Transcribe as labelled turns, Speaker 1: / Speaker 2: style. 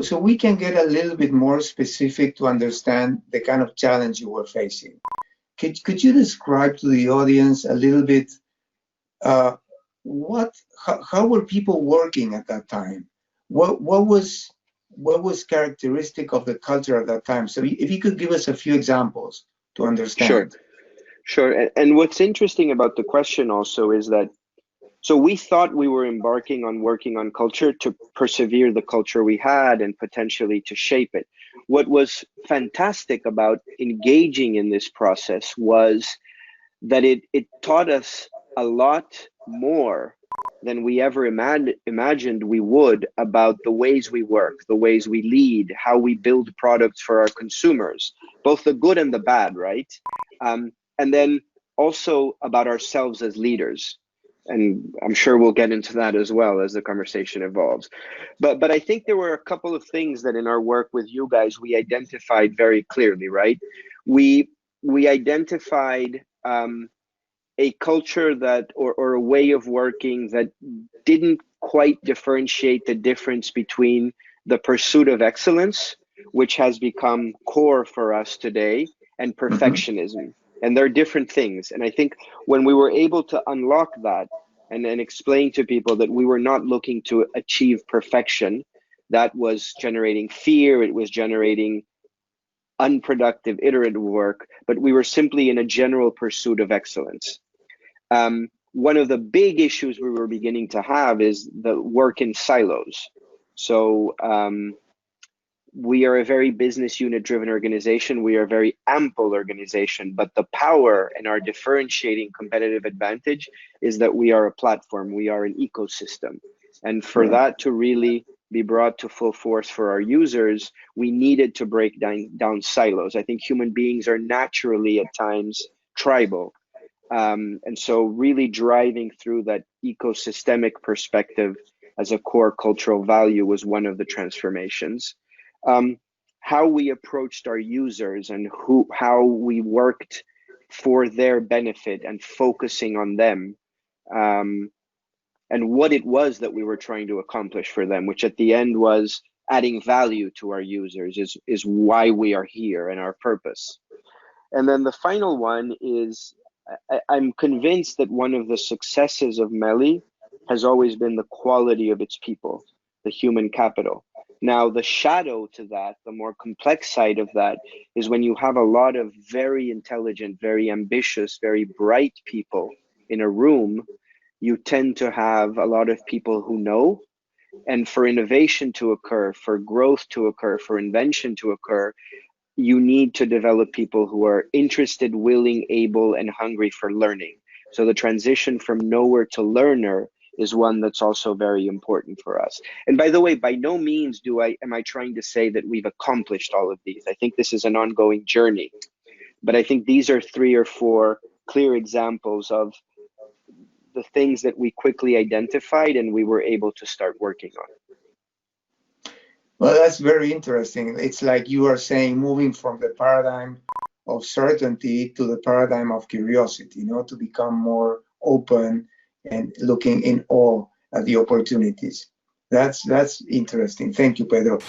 Speaker 1: so we can get a little bit more specific to understand the kind of challenge you were facing. Could you describe to the audience a little bit how were people working at that time? What was characteristic of the culture at that time? So if you could give us a few examples to understand.
Speaker 2: Sure. And what's interesting about the question also is that, so we thought we were embarking on working on culture to persevere the culture we had and potentially to shape it. What was fantastic about engaging in this process was that it taught us a lot more than we ever imagined we would about the ways we work, the ways we lead, how we build products for our consumers, both the good and the bad, right? And then also about ourselves as leaders. And I'm sure we'll get into that as well as the conversation evolves. But I think there were a couple of things that in our work with you guys, we identified very clearly, right? We identified a culture that, or a way of working that didn't quite differentiate the difference between the pursuit of excellence, which has become core for us today, and perfectionism. And they're different things. And I think when we were able to unlock that and explain to people that we were not looking to achieve perfection, that was generating fear, it was generating unproductive iterative work, but we were simply in a general pursuit of excellence. One of the big issues we were beginning to have is the work in silos. So we are a very business unit driven organization. We are a very ample organization, but the power and our differentiating competitive advantage is that we are a platform, we are an ecosystem. And for that to really be brought to full force for our users, we needed to break down silos. I think human beings are naturally at times tribal. And so really driving through that ecosystemic perspective as a core cultural value was one of the transformations. How we approached our users and how we worked for their benefit and focusing on them, and what it was that we were trying to accomplish for them, which at the end was adding value to our users is why we are here and our purpose. And then the final one is, I'm convinced that one of the successes of Meli has always been the quality of its people, the human capital. Now, the shadow to that, the more complex side of that, is when you have a lot of very intelligent, very ambitious, very bright people in a room, you tend to have a lot of people who know. And for innovation to occur, for growth to occur, for invention to occur, you need to develop people who are interested, willing, able, and hungry for learning. So the transition from knower to learner is one that's also very important for us. And by the way, by no means am I trying to say that we've accomplished all of these. I think this is an ongoing journey. But I think these are 3 or 4 clear examples of the things that we quickly identified and we were able to start working on.
Speaker 1: Well, that's very interesting. It's like you are saying, moving from the paradigm of certainty to the paradigm of curiosity, to become more open and looking in awe at the opportunities. That's interesting. Thank you, Pedro.